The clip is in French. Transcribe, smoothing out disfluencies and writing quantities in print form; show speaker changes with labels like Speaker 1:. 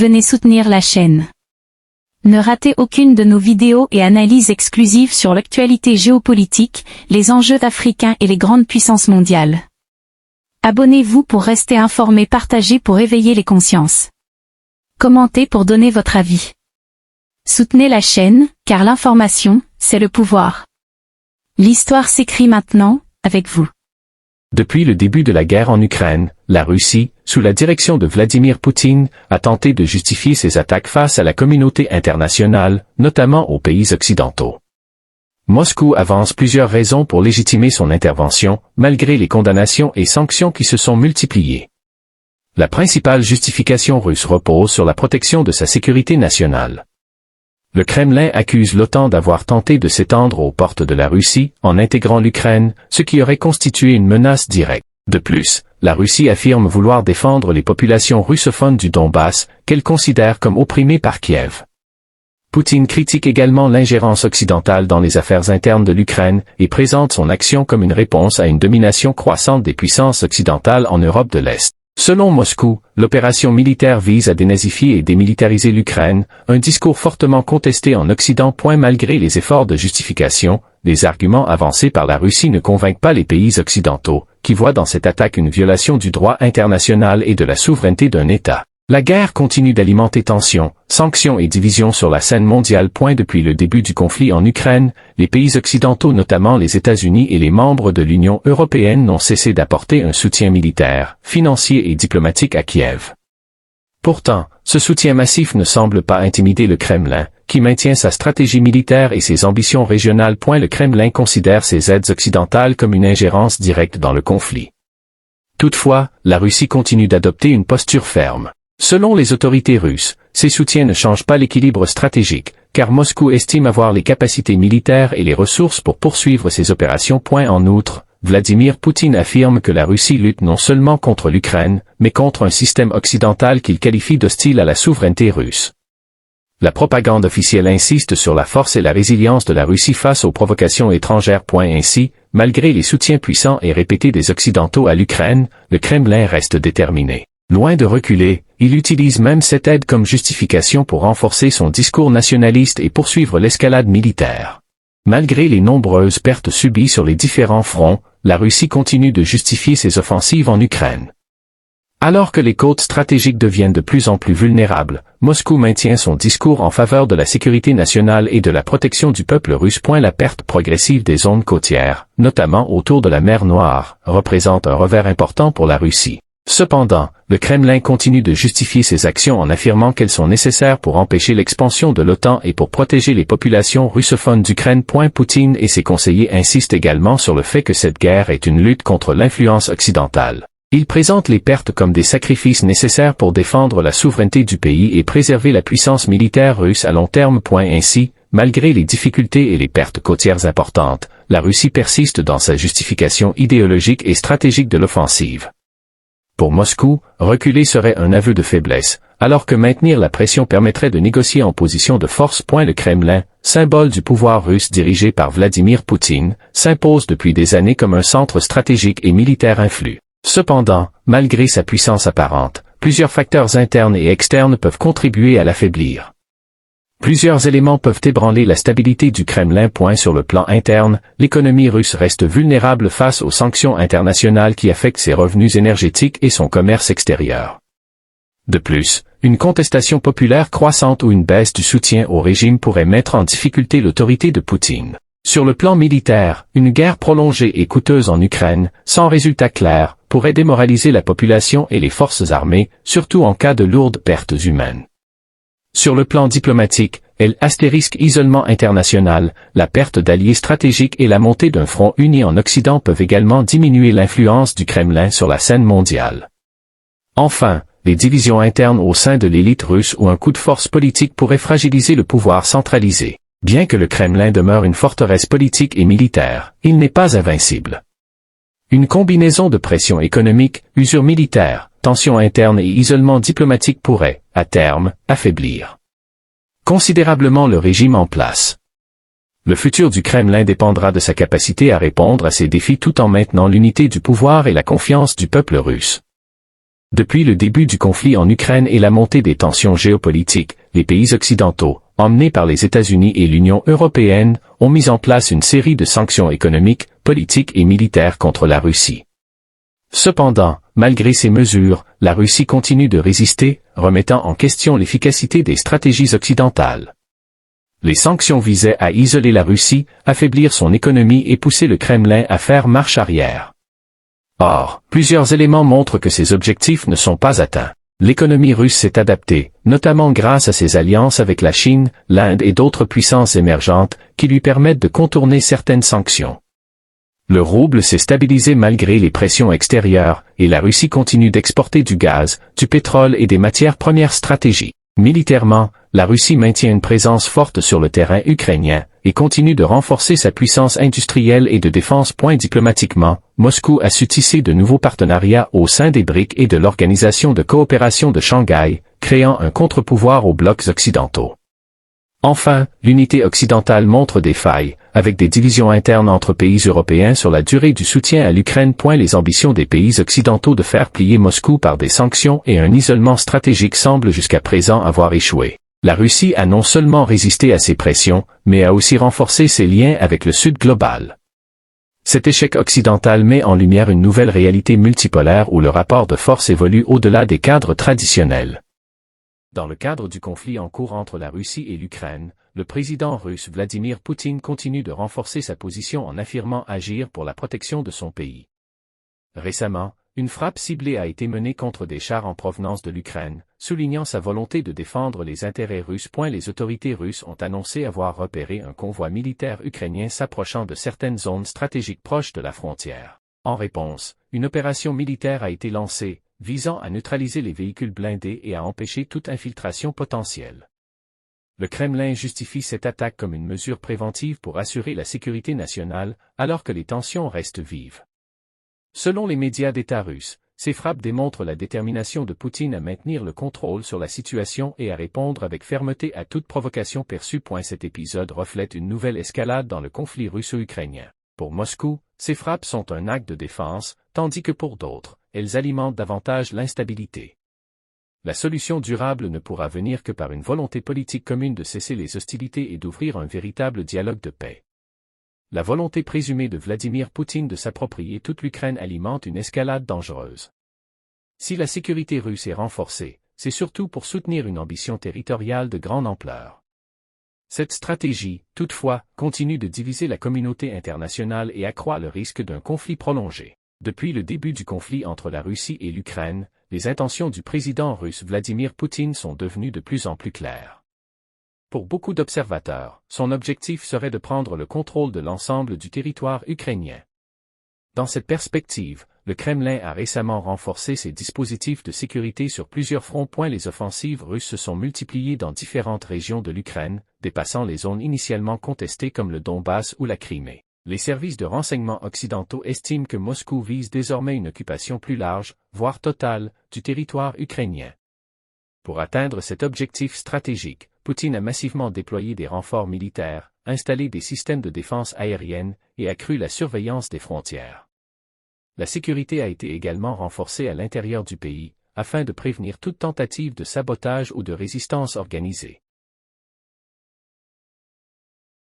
Speaker 1: Venez soutenir la chaîne. Ne ratez aucune de nos vidéos et analyses exclusives sur l'actualité géopolitique, les enjeux africains et les grandes puissances mondiales. Abonnez-vous pour rester informé, partagez pour éveiller les consciences. Commentez pour donner votre avis. Soutenez la chaîne, car l'information, c'est le pouvoir. L'histoire s'écrit maintenant, avec vous.
Speaker 2: Depuis le début de la guerre en Ukraine, la Russie, sous la direction de Vladimir Poutine, a tenté de justifier ses attaques face à la communauté internationale, notamment aux pays occidentaux. Moscou avance plusieurs raisons pour légitimer son intervention, malgré les condamnations et sanctions qui se sont multipliées. La principale justification russe repose sur la protection de sa sécurité nationale. Le Kremlin accuse l'OTAN d'avoir tenté de s'étendre aux portes de la Russie en intégrant l'Ukraine, ce qui aurait constitué une menace directe. De plus, la Russie affirme vouloir défendre les populations russophones du Donbass, qu'elle considère comme opprimées par Kiev. Poutine critique également l'ingérence occidentale dans les affaires internes de l'Ukraine et présente son action comme une réponse à une domination croissante des puissances occidentales en Europe de l'Est. Selon Moscou, l'opération militaire vise à dénazifier et démilitariser l'Ukraine, un discours fortement contesté en Occident. Malgré les efforts de justification, les arguments avancés par la Russie ne convainquent pas les pays occidentaux, qui voient dans cette attaque une violation du droit international et de la souveraineté d'un État. La guerre continue d'alimenter tensions, sanctions et divisions sur la scène mondiale. Depuis le début du conflit en Ukraine, les pays occidentaux, notamment les États-Unis et les membres de l'Union européenne, n'ont cessé d'apporter un soutien militaire, financier et diplomatique à Kiev. Pourtant, ce soutien massif ne semble pas intimider le Kremlin, qui maintient sa stratégie militaire et ses ambitions régionales. Le Kremlin considère ces aides occidentales comme une ingérence directe dans le conflit. Toutefois, la Russie continue d'adopter une posture ferme. Selon les autorités russes, ces soutiens ne changent pas l'équilibre stratégique, car Moscou estime avoir les capacités militaires et les ressources pour poursuivre ses opérations. En outre, Vladimir Poutine affirme que la Russie lutte non seulement contre l'Ukraine, mais contre un système occidental qu'il qualifie d'hostile à la souveraineté russe. La propagande officielle insiste sur la force et la résilience de la Russie face aux provocations étrangères. Ainsi, malgré les soutiens puissants et répétés des Occidentaux à l'Ukraine, le Kremlin reste déterminé. Loin de reculer, il utilise même cette aide comme justification pour renforcer son discours nationaliste et poursuivre l'escalade militaire. Malgré les nombreuses pertes subies sur les différents fronts, la Russie continue de justifier ses offensives en Ukraine. Alors que les côtes stratégiques deviennent de plus en plus vulnérables, Moscou maintient son discours en faveur de la sécurité nationale et de la protection du peuple russe. La perte progressive des zones côtières, notamment autour de la mer Noire, représente un revers important pour la Russie. Cependant, le Kremlin continue de justifier ses actions en affirmant qu'elles sont nécessaires pour empêcher l'expansion de l'OTAN et pour protéger les populations russophones d'Ukraine. Poutine et ses conseillers insistent également sur le fait que cette guerre est une lutte contre l'influence occidentale. Ils présentent les pertes comme des sacrifices nécessaires pour défendre la souveraineté du pays et préserver la puissance militaire russe à long terme. Ainsi, malgré les difficultés et les pertes côtières importantes, la Russie persiste dans sa justification idéologique et stratégique de l'offensive. Pour Moscou, reculer serait un aveu de faiblesse, alors que maintenir la pression permettrait de négocier en position de force. Le Kremlin, symbole du pouvoir russe dirigé par Vladimir Poutine, s'impose depuis des années comme un centre stratégique et militaire influent. Cependant, malgré sa puissance apparente, plusieurs facteurs internes et externes peuvent contribuer à l'affaiblir. Plusieurs éléments peuvent ébranler la stabilité du Kremlin. Sur le plan interne, l'économie russe reste vulnérable face aux sanctions internationales qui affectent ses revenus énergétiques et son commerce extérieur. De plus, une contestation populaire croissante ou une baisse du soutien au régime pourrait mettre en difficulté l'autorité de Poutine. Sur le plan militaire, une guerre prolongée et coûteuse en Ukraine, sans résultat clair, pourrait démoraliser la population et les forces armées, surtout en cas de lourdes pertes humaines. Sur le plan diplomatique, isolement international, la perte d'alliés stratégiques et la montée d'un front uni en Occident peuvent également diminuer l'influence du Kremlin sur la scène mondiale. Enfin, les divisions internes au sein de l'élite russe ou un coup de force politique pourraient fragiliser le pouvoir centralisé. Bien que le Kremlin demeure une forteresse politique et militaire, il n'est pas invincible. Une combinaison de pression économique, usure militaire, tensions internes et isolement diplomatique pourrait, à terme, affaiblir considérablement le régime en place. Le futur du Kremlin dépendra de sa capacité à répondre à ces défis tout en maintenant l'unité du pouvoir et la confiance du peuple russe. Depuis le début du conflit en Ukraine et la montée des tensions géopolitiques, les pays occidentaux, emmenés par les États-Unis et l'Union européenne, ont mis en place une série de sanctions économiques, politiques et militaires contre la Russie. Cependant, malgré ces mesures, la Russie continue de résister, remettant en question l'efficacité des stratégies occidentales. Les sanctions visaient à isoler la Russie, affaiblir son économie et pousser le Kremlin à faire marche arrière. Or, plusieurs éléments montrent que ces objectifs ne sont pas atteints. L'économie russe s'est adaptée, notamment grâce à ses alliances avec la Chine, l'Inde et d'autres puissances émergentes, qui lui permettent de contourner certaines sanctions. Le rouble s'est stabilisé malgré les pressions extérieures, et la Russie continue d'exporter du gaz, du pétrole et des matières premières stratégiques. Militairement, la Russie maintient une présence forte sur le terrain ukrainien, et continue de renforcer sa puissance industrielle et de défense. Diplomatiquement, Moscou a su tisser de nouveaux partenariats au sein des BRICS et de l'Organisation de coopération de Shanghai, créant un contre-pouvoir aux blocs occidentaux. Enfin, l'unité occidentale montre des failles, avec des divisions internes entre pays européens sur la durée du soutien à l'Ukraine. Les ambitions des pays occidentaux de faire plier Moscou par des sanctions et un isolement stratégique semblent jusqu'à présent avoir échoué. La Russie a non seulement résisté à ces pressions, mais a aussi renforcé ses liens avec le Sud global. Cet échec occidental met en lumière une nouvelle réalité multipolaire où le rapport de force évolue au-delà des cadres traditionnels. Dans le cadre du conflit en cours entre la Russie et l'Ukraine, le président russe Vladimir Poutine continue de renforcer sa position en affirmant agir pour la protection de son pays. Récemment, une frappe ciblée a été menée contre des chars en provenance de l'Ukraine, soulignant sa volonté de défendre les intérêts russes. Les autorités russes ont annoncé avoir repéré un convoi militaire ukrainien s'approchant de certaines zones stratégiques proches de la frontière. En réponse, une opération militaire a été lancée, visant à neutraliser les véhicules blindés et à empêcher toute infiltration potentielle. Le Kremlin justifie cette attaque comme une mesure préventive pour assurer la sécurité nationale, alors que les tensions restent vives. Selon les médias d'État russes, ces frappes démontrent la détermination de Poutine à maintenir le contrôle sur la situation et à répondre avec fermeté à toute provocation perçue. Cet épisode reflète une nouvelle escalade dans le conflit russo-ukrainien. Pour Moscou, ces frappes sont un acte de défense, tandis que pour d'autres, elles alimentent davantage l'instabilité. La solution durable ne pourra venir que par une volonté politique commune de cesser les hostilités et d'ouvrir un véritable dialogue de paix. La volonté présumée de Vladimir Poutine de s'approprier toute l'Ukraine alimente une escalade dangereuse. Si la sécurité russe est renforcée, c'est surtout pour soutenir une ambition territoriale de grande ampleur. Cette stratégie, toutefois, continue de diviser la communauté internationale et accroît le risque d'un conflit prolongé. Depuis le début du conflit entre la Russie et l'Ukraine, les intentions du président russe Vladimir Poutine sont devenues de plus en plus claires. Pour beaucoup d'observateurs, son objectif serait de prendre le contrôle de l'ensemble du territoire ukrainien. Dans cette perspective, le Kremlin a récemment renforcé ses dispositifs de sécurité sur plusieurs fronts. Les offensives russes se sont multipliées dans différentes régions de l'Ukraine, dépassant les zones initialement contestées comme le Donbass ou la Crimée. Les services de renseignement occidentaux estiment que Moscou vise désormais une occupation plus large, voire totale, du territoire ukrainien. Pour atteindre cet objectif stratégique, Poutine a massivement déployé des renforts militaires, installé des systèmes de défense aérienne et accru la surveillance des frontières. La sécurité a été également renforcée à l'intérieur du pays, afin de prévenir toute tentative de sabotage ou de résistance organisée.